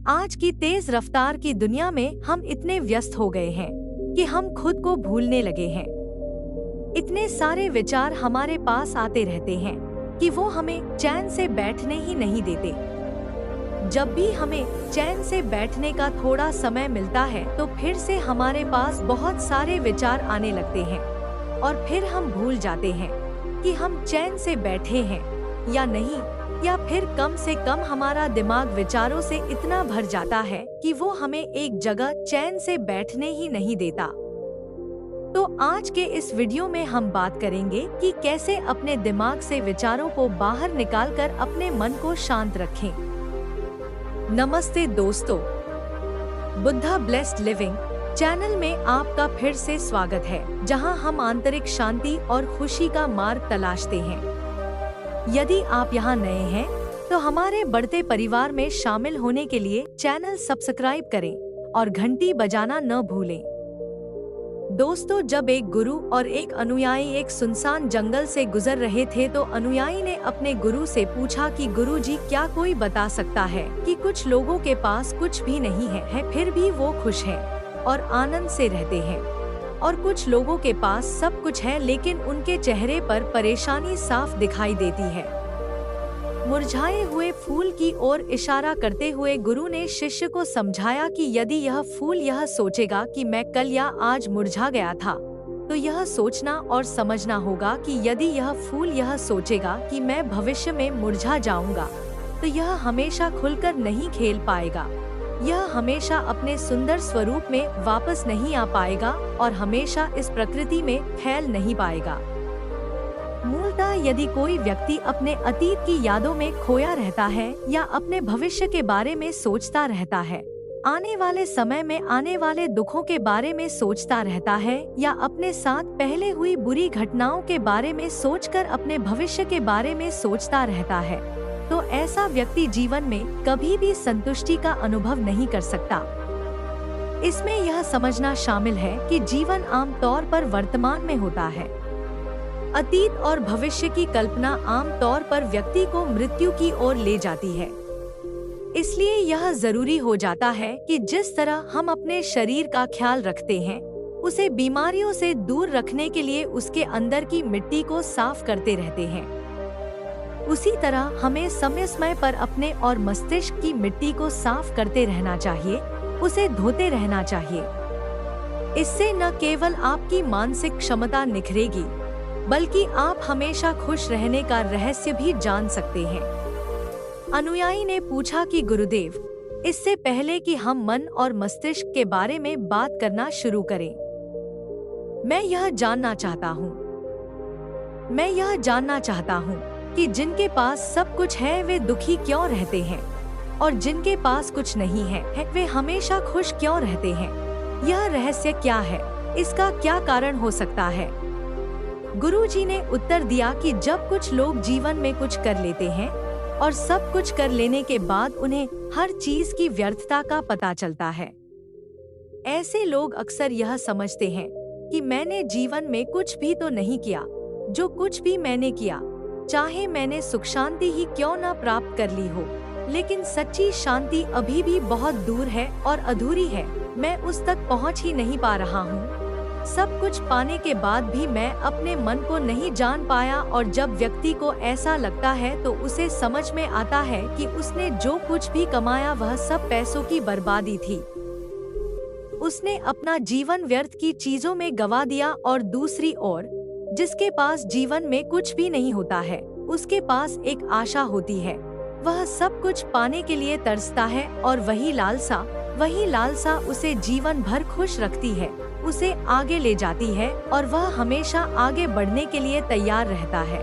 आज की तेज रफ्तार की दुनिया में हम इतने व्यस्त हो गए हैं कि हम खुद को भूलने लगे हैं। इतने सारे विचार हमारे पास आते रहते हैं कि वो हमें चैन से बैठने ही नहीं देते। जब भी हमें चैन से बैठने का थोड़ा समय मिलता है तो फिर से हमारे पास बहुत सारे विचार आने लगते हैं और फिर हम भूल जाते हैं कि हम चैन से बैठे हैं या नहीं, या फिर कम से कम हमारा दिमाग विचारों से इतना भर जाता है कि वो हमें एक जगह चैन से बैठने ही नहीं देता। तो आज के इस वीडियो में हम बात करेंगे कि कैसे अपने दिमाग से विचारों को बाहर निकालकर अपने मन को शांत रखें। नमस्ते दोस्तों, बुद्धा ब्लेस्ड लिविंग चैनल में आपका फिर से स्वागत है, जहां हम आंतरिक शांति और खुशी का मार्ग तलाशते हैं। यदि आप यहां नए हैं तो हमारे बढ़ते परिवार में शामिल होने के लिए चैनल सब्सक्राइब करें और घंटी बजाना न भूलें। दोस्तों, जब एक गुरु और एक अनुयायी एक सुनसान जंगल से गुजर रहे थे तो अनुयायी ने अपने गुरु से पूछा कि गुरुजी, क्या कोई बता सकता है कि कुछ लोगों के पास कुछ भी नहीं है फिर भी वो खुश हैं और आनंद से रहते हैं, और कुछ लोगों के पास सब कुछ है लेकिन उनके चेहरे पर परेशानी साफ दिखाई देती है। मुरझाए हुए फूल की ओर इशारा करते हुए गुरु ने शिष्य को समझाया कि यदि यह फूल यह सोचेगा कि मैं कल या आज मुरझा गया था, तो यह सोचना और समझना होगा कि यदि यह फूल यह सोचेगा कि मैं भविष्य में मुरझा जाऊंगा, तो यह हमेशा खुलकर नहीं खेल पाएगा। यह हमेशा अपने सुंदर स्वरूप में वापस नहीं आ पाएगा और हमेशा इस प्रकृति में फैल नहीं पाएगा। मूलतः यदि कोई व्यक्ति अपने अतीत की यादों में खोया रहता है या अपने भविष्य के बारे में सोचता रहता है, आने वाले समय में आने वाले दुखों के बारे में सोचता रहता है या अपने साथ पहले हुई बुरी घटनाओं के बारे में सोचकर अपने भविष्य के बारे में सोचता रहता है, तो ऐसा व्यक्ति जीवन में कभी भी संतुष्टि का अनुभव नहीं कर सकता। इसमें यह समझना शामिल है कि जीवन आम तौर पर वर्तमान में होता है। अतीत और भविष्य की कल्पना आम तौर पर व्यक्ति को मृत्यु की ओर ले जाती है। इसलिए यह जरूरी हो जाता है कि जिस तरह हम अपने शरीर का ख्याल रखते हैं, उसे बीमारियों से दूर रखने के लिए उसके अंदर की मिट्टी को साफ करते रहते हैं, उसी तरह हमें समय समय पर अपने और मस्तिष्क की मिट्टी को साफ करते रहना चाहिए, उसे धोते रहना चाहिए। इससे न केवल आपकी मानसिक क्षमता निखरेगी, बल्कि आप हमेशा खुश रहने का रहस्य भी जान सकते हैं। अनुयायी ने पूछा कि गुरुदेव, इससे पहले कि हम मन और मस्तिष्क के बारे में बात करना शुरू करें, मैं यह जानना चाहता हूँ कि जिनके पास सब कुछ है वे दुखी क्यों रहते हैं, और जिनके पास कुछ नहीं है वे हमेशा खुश क्यों रहते हैं। यह रहस्य क्या है? इसका क्या कारण हो सकता है? गुरुजी ने उत्तर दिया कि जब कुछ लोग जीवन में कुछ कर लेते हैं और सब कुछ कर लेने के बाद उन्हें हर चीज की व्यर्थता का पता चलता है, ऐसे लोग अक्सर यह समझते हैं कि मैंने जीवन में कुछ भी तो नहीं किया। जो कुछ भी मैंने किया, चाहे मैंने सुख शांति ही क्यों न प्राप्त कर ली हो, लेकिन सच्ची शांति अभी भी बहुत दूर है और अधूरी है। मैं उस तक पहुंच ही नहीं पा रहा हूँ। सब कुछ पाने के बाद भी मैं अपने मन को नहीं जान पाया, और जब व्यक्ति को ऐसा लगता है तो उसे समझ में आता है कि उसने जो कुछ भी कमाया वह सब पैसों की बर्बादी थी। उसने अपना जीवन व्यर्थ की चीजों में गवा दिया। और दूसरी ओर, जिसके पास जीवन में कुछ भी नहीं होता है, उसके पास एक आशा होती है। वह सब कुछ पाने के लिए तरसता है और वही लालसा उसे जीवन भर खुश रखती है, उसे आगे ले जाती है और वह हमेशा आगे बढ़ने के लिए तैयार रहता है।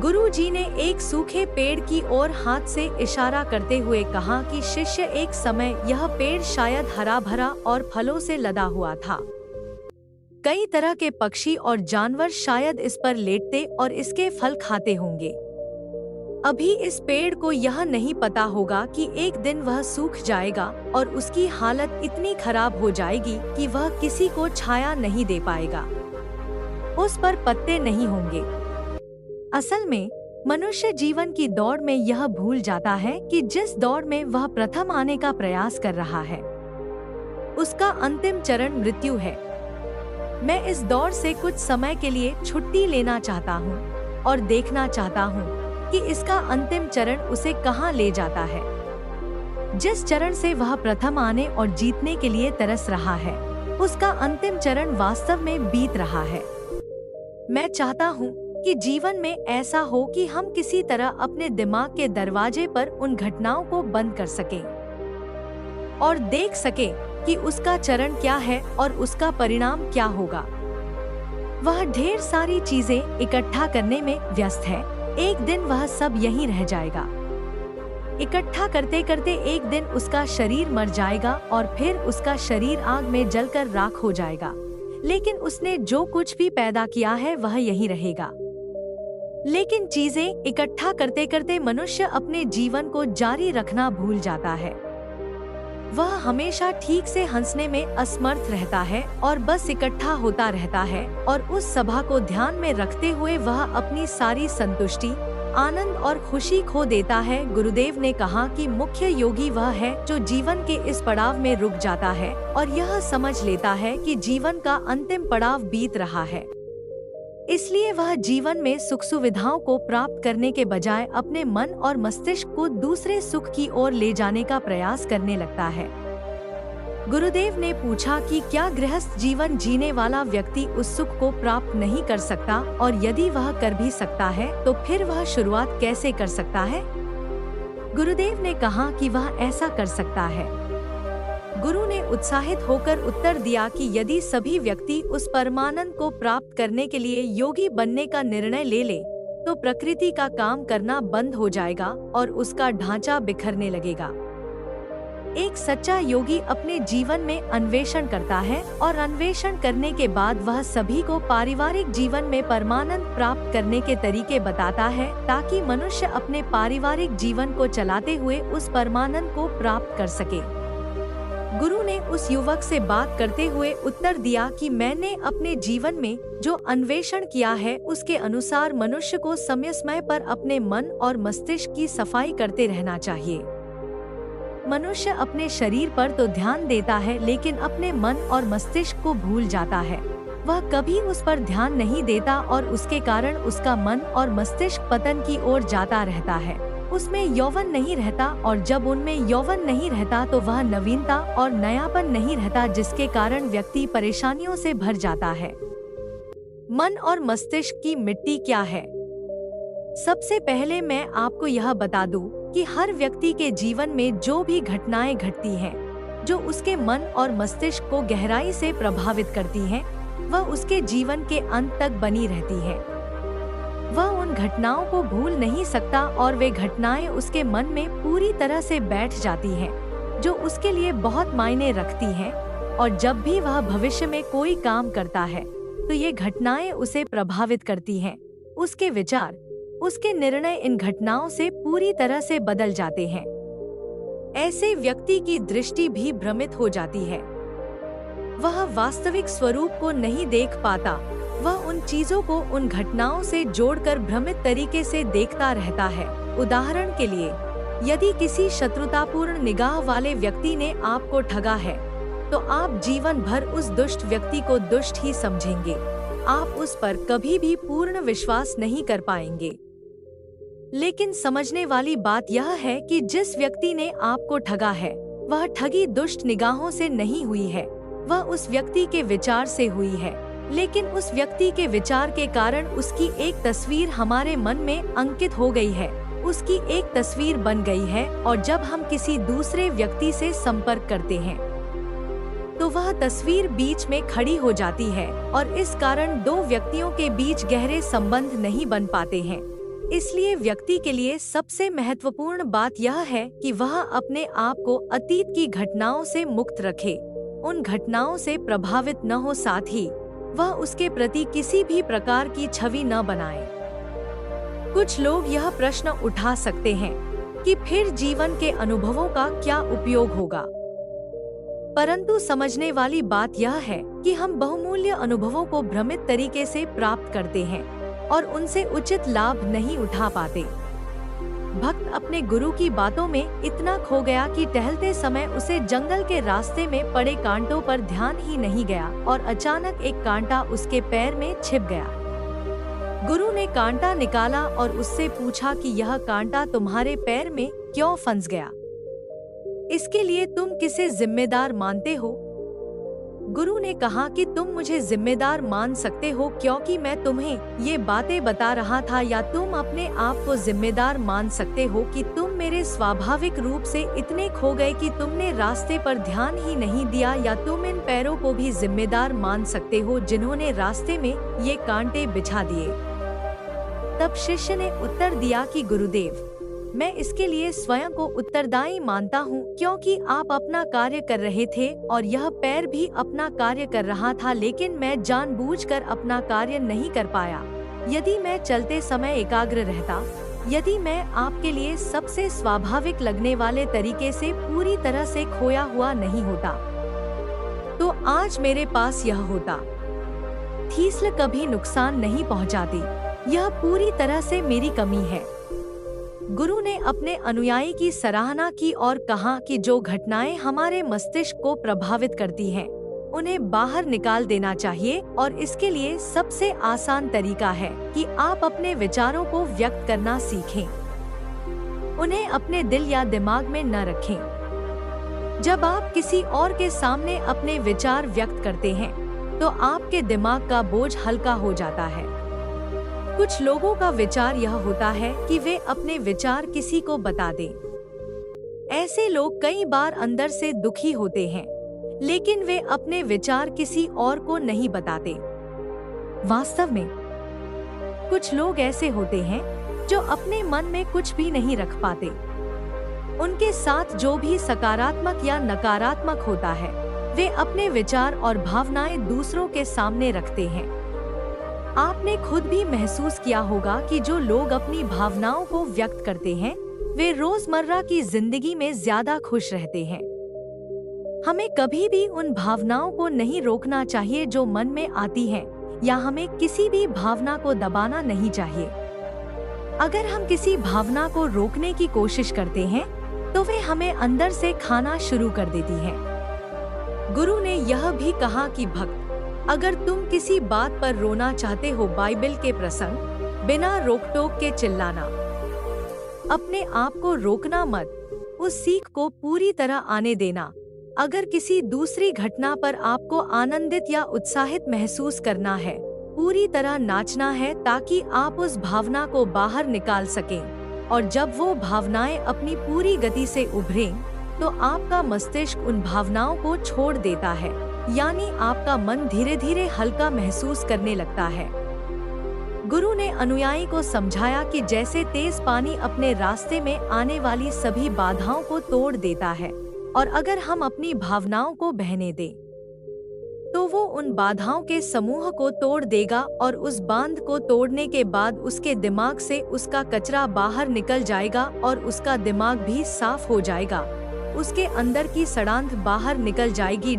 गुरुजी ने एक सूखे पेड़ की ओर हाथ से इशारा करते हुए कहा कि शिष्य, एक समय यह पेड़ शायद हरा भरा और फलों से लदा हुआ था। कई तरह के पक्षी और जानवर शायद इस पर लेटते और इसके फल खाते होंगे। अभी इस पेड़ को यह नहीं पता होगा कि एक दिन वह सूख जाएगा और उसकी हालत इतनी खराब हो जाएगी कि वह किसी को छाया नहीं दे पाएगा। उस पर पत्ते नहीं होंगे। असल में मनुष्य जीवन की दौड़ में यह भूल जाता है कि जिस दौड़ में वह प्रथम आने का प्रयास कर रहा है, उसका अंतिम चरण मृत्यु है। मैं इस दौड़ से कुछ समय के लिए छुट्टी लेना चाहता हूँ और देखना चाहता हूँ कि इसका अंतिम चरण उसे कहाँ ले जाता है। जिस चरण से वह प्रथम आने और जीतने के लिए तरस रहा है, उसका अंतिम चरण वास्तव में बीत रहा है। मैं चाहता हूँ कि जीवन में ऐसा हो कि हम किसी तरह अपने दिमाग के दरवाजे पर उन घटनाओं को बंद कर सकें और देख सकें कि उसका चरण क्या है और उसका परिणाम क्या होगा। वह ढेर सारी चीजें इकट्ठा करने में व्यस्त है। एक दिन वह सब यहीं रह जाएगा। इकट्ठा करते करते एक दिन उसका शरीर मर जाएगा और फिर उसका शरीर आग में जलकर राख हो जाएगा। लेकिन उसने जो कुछ भी पैदा किया है वह यहीं रहेगा। लेकिन चीजें इकट्ठा करते करते मनुष्य अपने जीवन को जारी रखना भूल जाता है। वह हमेशा ठीक से हंसने में असमर्थ रहता है और बस इकट्ठा होता रहता है, और उस सभा को ध्यान में रखते हुए वह अपनी सारी संतुष्टि, आनंद और खुशी खो देता है। गुरुदेव ने कहा कि मुख्य योगी वह है जो जीवन के इस पड़ाव में रुक जाता है और यह समझ लेता है कि जीवन का अंतिम पड़ाव बीत रहा है। इसलिए वह जीवन में सुख सुविधाओं को प्राप्त करने के बजाय अपने मन और मस्तिष्क को दूसरे सुख की ओर ले जाने का प्रयास करने लगता है। गुरुदेव ने पूछा कि क्या गृहस्थ जीवन जीने वाला व्यक्ति उस सुख को प्राप्त नहीं कर सकता, और यदि वह कर भी सकता है तो फिर वह शुरुआत कैसे कर सकता है? गुरुदेव ने कहा कि वह ऐसा कर सकता है। गुरु ने उत्साहित होकर उत्तर दिया कि यदि सभी व्यक्ति उस परमानंद को प्राप्त करने के लिए योगी बनने का निर्णय ले ले, तो प्रकृति का काम करना बंद हो जाएगा और उसका ढांचा बिखरने लगेगा। एक सच्चा योगी अपने जीवन में अन्वेषण करता है और अन्वेषण करने के बाद वह सभी को पारिवारिक जीवन में परमानंद प्राप्त करने के तरीके बताता है, ताकि मनुष्य अपने पारिवारिक जीवन को चलाते हुए उस परमानंद को प्राप्त कर सके। गुरु ने उस युवक से बात करते हुए उत्तर दिया कि मैंने अपने जीवन में जो अन्वेषण किया है उसके अनुसार मनुष्य को समय समय पर अपने मन और मस्तिष्क की सफाई करते रहना चाहिए। मनुष्य अपने शरीर पर तो ध्यान देता है, लेकिन अपने मन और मस्तिष्क को भूल जाता है। वह कभी उस पर ध्यान नहीं देता और उसके कारण उसका मन और मस्तिष्क पतन की ओर जाता रहता है। उसमें यौवन नहीं रहता, और जब उनमें यौवन नहीं रहता तो वह नवीनता और नयापन नहीं रहता, जिसके कारण व्यक्ति परेशानियों से भर जाता है। मन और मस्तिष्क की मिट्टी क्या है? सबसे पहले मैं आपको यह बता दूं कि हर व्यक्ति के जीवन में जो भी घटनाएं घटती हैं, जो उसके मन और मस्तिष्क को गहराई से प्रभावित करती हैं, वह उसके जीवन के अंत तक बनी रहती हैं। वह उन घटनाओं को भूल नहीं सकता और वे घटनाएं उसके मन में पूरी तरह से बैठ जाती हैं, जो उसके लिए बहुत मायने रखती हैं। और जब भी वह भविष्य में कोई काम करता है तो ये घटनाएं उसे प्रभावित करती हैं। उसके विचार, उसके निर्णय इन घटनाओं से पूरी तरह से बदल जाते हैं। ऐसे व्यक्ति की दृष्टि भी भ्रमित हो जाती है। वह वास्तविक स्वरूप को नहीं देख पाता। वह उन चीजों को उन घटनाओं से जोड़कर भ्रमित तरीके से देखता रहता है। उदाहरण के लिए, यदि किसी शत्रुतापूर्ण निगाह वाले व्यक्ति ने आपको ठगा है, तो आप जीवन भर उस दुष्ट व्यक्ति को दुष्ट ही समझेंगे। आप उस पर कभी भी पूर्ण विश्वास नहीं कर पाएंगे। लेकिन समझने वाली बात यह है कि जिस व्यक्ति ने आपको ठगा है, वह ठगी दुष्ट निगाहों से नहीं हुई है, वह उस व्यक्ति के विचार से हुई है। लेकिन उस व्यक्ति के विचार के कारण उसकी एक तस्वीर हमारे मन में अंकित हो गई है, उसकी एक तस्वीर बन गई है, और जब हम किसी दूसरे व्यक्ति से संपर्क करते हैं तो वह तस्वीर बीच में खड़ी हो जाती है, और इस कारण दो व्यक्तियों के बीच गहरे संबंध नहीं बन पाते हैं। इसलिए व्यक्ति के लिए सबसे महत्वपूर्ण बात यह है कि वह अपने आप को अतीत की घटनाओं से मुक्त रखे, उन घटनाओं से प्रभावित न हो, साथ ही वह उसके प्रति किसी भी प्रकार की छवि न बनाए। कुछ लोग यह प्रश्न उठा सकते हैं कि फिर जीवन के अनुभवों का क्या उपयोग होगा? परंतु समझने वाली बात यह है कि हम बहुमूल्य अनुभवों को भ्रमित तरीके से प्राप्त करते हैं। और उनसे उचित लाभ नहीं उठा पाते। भक्त अपने गुरु की बातों में इतना खो गया कि टहलते समय उसे जंगल के रास्ते में पड़े कांटों पर ध्यान ही नहीं गया और अचानक एक कांटा उसके पैर में छिप गया। गुरु ने कांटा निकाला और उससे पूछा कि यह कांटा तुम्हारे पैर में क्यों फंस गया? इसके लिए तुम किसे जिम्मेदार मानते हो? गुरु ने कहा कि तुम मुझे जिम्मेदार मान सकते हो क्योंकि मैं तुम्हें ये बातें बता रहा था, या तुम अपने आप को जिम्मेदार मान सकते हो कि तुम मेरे स्वाभाविक रूप से इतने खो गए कि तुमने रास्ते पर ध्यान ही नहीं दिया, या तुम इन पैरों को भी जिम्मेदार मान सकते हो जिन्होंने रास्ते में ये कांटे बिछा दिए। तब शिष्य ने उत्तर दिया कि गुरुदेव, मैं इसके लिए स्वयं को उत्तरदायी मानता हूँ क्योंकि आप अपना कार्य कर रहे थे और यह पैर भी अपना कार्य कर रहा था, लेकिन मैं जानबूझकर अपना कार्य नहीं कर पाया। यदि मैं चलते समय एकाग्र रहता, यदि मैं आपके लिए सबसे स्वाभाविक लगने वाले तरीके से पूरी तरह से खोया हुआ नहीं होता, तो आज मेरे पास यह होता। थीस्ल कभी नुकसान नहीं पहुँचाती, यह पूरी तरह से मेरी कमी है। गुरु ने अपने अनुयायी की सराहना की और कहा कि जो घटनाएं हमारे मस्तिष्क को प्रभावित करती हैं, उन्हें बाहर निकाल देना चाहिए, और इसके लिए सबसे आसान तरीका है कि आप अपने विचारों को व्यक्त करना सीखें। उन्हें अपने दिल या दिमाग में न रखें। जब आप किसी और के सामने अपने विचार व्यक्त करते हैं, तो आपके दिमाग का बोझ हल्का हो जाता है। कुछ लोगों का विचार यह होता है कि वे अपने विचार किसी को बता दें। ऐसे लोग कई बार अंदर से दुखी होते हैं, लेकिन वे अपने विचार किसी और को नहीं बताते। वास्तव में कुछ लोग ऐसे होते हैं जो अपने मन में कुछ भी नहीं रख पाते। उनके साथ जो भी सकारात्मक या नकारात्मक होता है, वे अपने विचार और भावनाएं दूसरों के सामने रखते हैं। आपने खुद भी महसूस किया होगा कि जो लोग अपनी भावनाओं को व्यक्त करते हैं, वे रोजमर्रा की जिंदगी में ज्यादा खुश रहते हैं। हमें कभी भी उन भावनाओं को नहीं रोकना चाहिए जो मन में आती हैं, या हमें किसी भी भावना को दबाना नहीं चाहिए। अगर हम किसी भावना को रोकने की कोशिश करते हैं, तो वे हमें अंदर से खाना शुरू कर देती है। गुरु ने यह भी कहा कि भक्त, अगर तुम किसी बात पर रोना चाहते हो, बाइबल के प्रसंग, बिना रोक-टोक के चिल्लाना। अपने आप को रोकना मत, उस सीख को पूरी तरह आने देना। अगर किसी दूसरी घटना पर आपको आनंदित या उत्साहित महसूस करना है, पूरी तरह नाचना है ताकि आप उस भावना को बाहर निकाल सकें, और जब वो भावनाएं अपनी पूरी गति से उभरें, तो आपका मस्तिष्क उन भावनाओं को छोड़ देता है, यानी आपका मन धीरे धीरे हल्का महसूस करने लगता है। गुरु ने अनुयायी को समझाया कि जैसे तेज पानी अपने रास्ते में आने वाली सभी बाधाओं को तोड़ देता है, और अगर हम अपनी भावनाओं को बहने दें, तो वो उन बाधाओं के समूह को तोड़ देगा, और उस बांध को तोड़ने के बाद उसके दिमाग से उसका कचरा बाहर निकल जाएगा और उसका दिमाग भी साफ हो जाएगा। उसके अंदर की सड़ांध बाहर निकल जाएगी।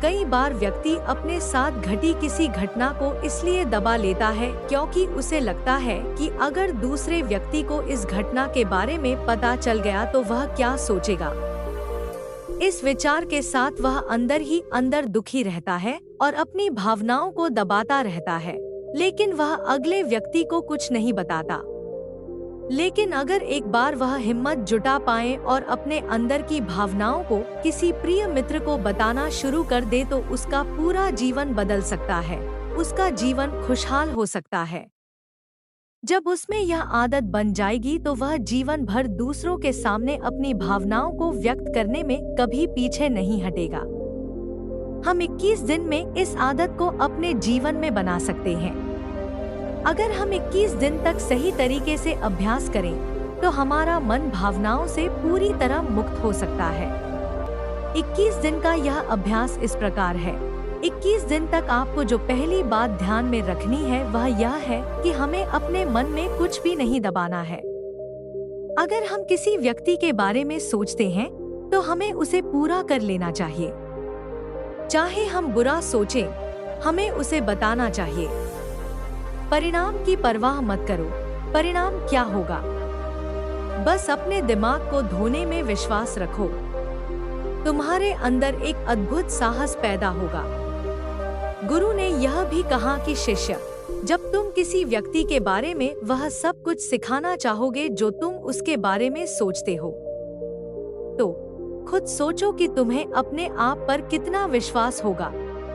कई बार व्यक्ति अपने साथ घटी किसी घटना को इसलिए दबा लेता है क्योंकि उसे लगता है कि अगर दूसरे व्यक्ति को इस घटना के बारे में पता चल गया तो वह क्या सोचेगा। इस विचार के साथ वह अंदर ही अंदर दुखी रहता है और अपनी भावनाओं को दबाता रहता है, लेकिन वह अगले व्यक्ति को कुछ नहीं बताता। लेकिन अगर एक बार वह हिम्मत जुटा पाए और अपने अंदर की भावनाओं को किसी प्रिय मित्र को बताना शुरू कर दे, तो उसका पूरा जीवन बदल सकता है, उसका जीवन खुशहाल हो सकता है। जब उसमें यह आदत बन जाएगी तो वह जीवन भर दूसरों के सामने अपनी भावनाओं को व्यक्त करने में कभी पीछे नहीं हटेगा। हम 21 दिन में इस आदत को अपने जीवन में बना सकते हैं। अगर हम 21 दिन तक सही तरीके से अभ्यास करें, तो हमारा मन भावनाओं से पूरी तरह मुक्त हो सकता है। 21 दिन का यह अभ्यास इस प्रकार है। 21 दिन तक आपको जो पहली बात ध्यान में रखनी है वह यह है कि हमें अपने मन में कुछ भी नहीं दबाना है। अगर हम किसी व्यक्ति के बारे में सोचते हैं, तो हमें उसे पूरा कर लेना चाहिए। चाहे हम बुरा सोचें, हमें उसे बताना चाहिए। परिणाम की परवाह मत करो। परिणाम क्या होगा, बस अपने दिमाग को धोने में विश्वास रखो। तुम्हारे अंदर एक अद्भुत साहस पैदा होगा। गुरु ने यह भी कहा कि शिष्य, जब तुम किसी व्यक्ति के बारे में वह सब कुछ सिखाना चाहोगे जो तुम उसके बारे में सोचते हो, तो खुद सोचो कि तुम्हें अपने आप पर कितना विश्वास होगा।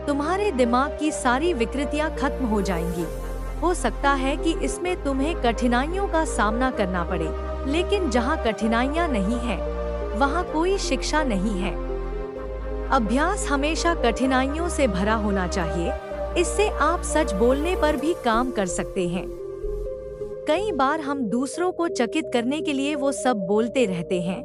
तुम्हारे दिमाग की सारी विकृतियां खत्म हो जाएंगी। हो सकता है कि इसमें तुम्हें कठिनाइयों का सामना करना पड़े, लेकिन जहां कठिनाइयां नहीं है, वहां कोई शिक्षा नहीं है। अभ्यास हमेशा कठिनाइयों से भरा होना चाहिए। इससे आप सच बोलने पर भी काम कर सकते हैं। कई बार हम दूसरों को चकित करने के लिए वो सब बोलते रहते हैं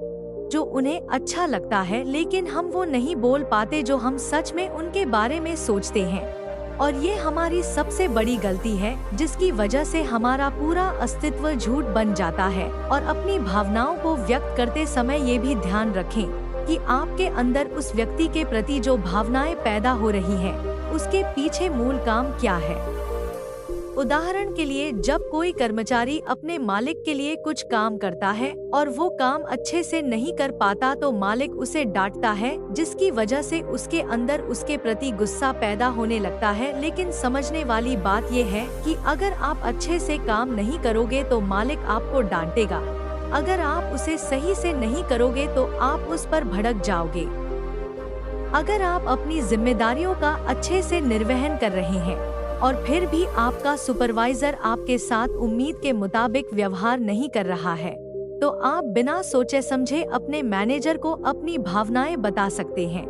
जो उन्हें अच्छा लगता है, लेकिन हम वो नहीं बोल पाते जो हम सच में उनके बारे में सोचते हैं। और ये हमारी सबसे बड़ी गलती है, जिसकी वजह से हमारा पूरा अस्तित्व झूठ बन जाता है। और अपनी भावनाओं को व्यक्त करते समय ये भी ध्यान रखें कि आपके अंदर उस व्यक्ति के प्रति जो भावनाएं पैदा हो रही हैं, उसके पीछे मूल काम क्या है। उदाहरण के लिए, जब कोई कर्मचारी अपने मालिक के लिए कुछ काम करता है और वो काम अच्छे से नहीं कर पाता, तो मालिक उसे डांटता है, जिसकी वजह से उसके अंदर उसके प्रति गुस्सा पैदा होने लगता है। लेकिन समझने वाली बात ये है कि अगर आप अच्छे से काम नहीं करोगे तो मालिक आपको डांटेगा। अगर आप उसे सही से नहीं करोगे तो आप उस पर भड़क जाओगे। अगर आप अपनी जिम्मेदारियों का अच्छे से निर्वहन कर रहे हैं और फिर भी आपका सुपरवाइजर आपके साथ उम्मीद के मुताबिक व्यवहार नहीं कर रहा है, तो आप बिना सोचे समझे अपने मैनेजर को अपनी भावनाएं बता सकते हैं।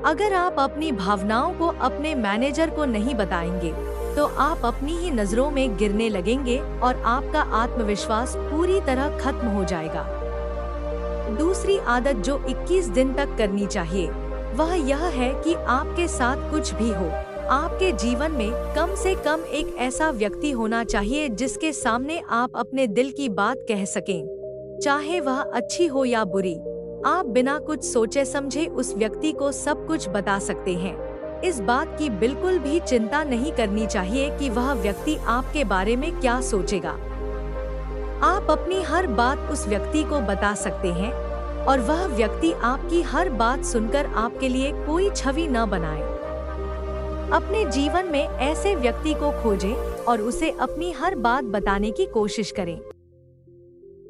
अगर आप अपनी भावनाओं को अपने मैनेजर को नहीं बताएंगे, तो आप अपनी ही नजरों में गिरने लगेंगे और आपका आत्मविश्वास पूरी तरह खत्म हो जाएगा। दूसरी आदत जो 21 दिन तक करनी चाहिए, वह यह है कि आपके साथ कुछ भी हो, आपके जीवन में कम से कम एक ऐसा व्यक्ति होना चाहिए जिसके सामने आप अपने दिल की बात कह सकें, चाहे वह अच्छी हो या बुरी। आप बिना कुछ सोचे समझे उस व्यक्ति को सब कुछ बता सकते हैं। इस बात की बिल्कुल भी चिंता नहीं करनी चाहिए कि वह व्यक्ति आपके बारे में क्या सोचेगा। आप अपनी हर बात उस व्यक्ति को बता सकते हैं और वह व्यक्ति आपकी हर बात सुनकर आपके लिए कोई छवि न बनाए। अपने जीवन में ऐसे व्यक्ति को खोजें और उसे अपनी हर बात बताने की कोशिश करें।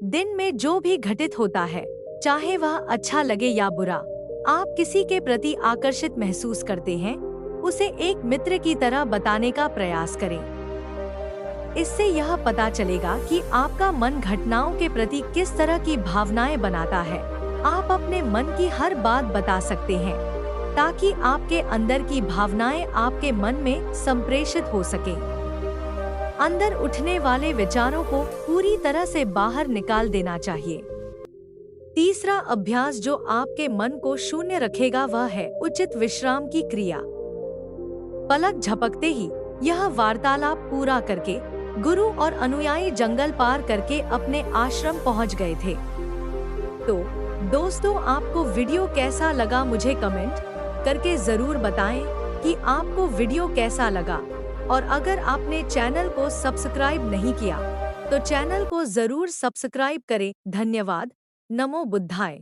दिन में जो भी घटित होता है, चाहे वह अच्छा लगे या बुरा, आप किसी के प्रति आकर्षित महसूस करते हैं, उसे एक मित्र की तरह बताने का प्रयास करें। इससे यह पता चलेगा कि आपका मन घटनाओं के प्रति किस तरह की भावनाएं बनाता है। आप अपने मन की हर बात बता सकते हैं ताकि आपके अंदर की भावनाएं आपके मन में संप्रेषित हो सके। अंदर उठने वाले विचारों को पूरी तरह से बाहर निकाल देना चाहिए। तीसरा अभ्यास जो आपके मन को शून्य रखेगा, वह है उचित विश्राम की क्रिया। पलक झपकते ही यह वार्तालाप पूरा करके गुरु और अनुयायी जंगल पार करके अपने आश्रम पहुंच गए थे। तो दोस्तों, आपको वीडियो कैसा लगा मुझे कमेंट करके जरूर बताएं कि आपको वीडियो कैसा लगा। और अगर आपने चैनल को सब्सक्राइब नहीं किया तो चैनल को जरूर सब्सक्राइब करें। धन्यवाद। नमो बुद्धाय।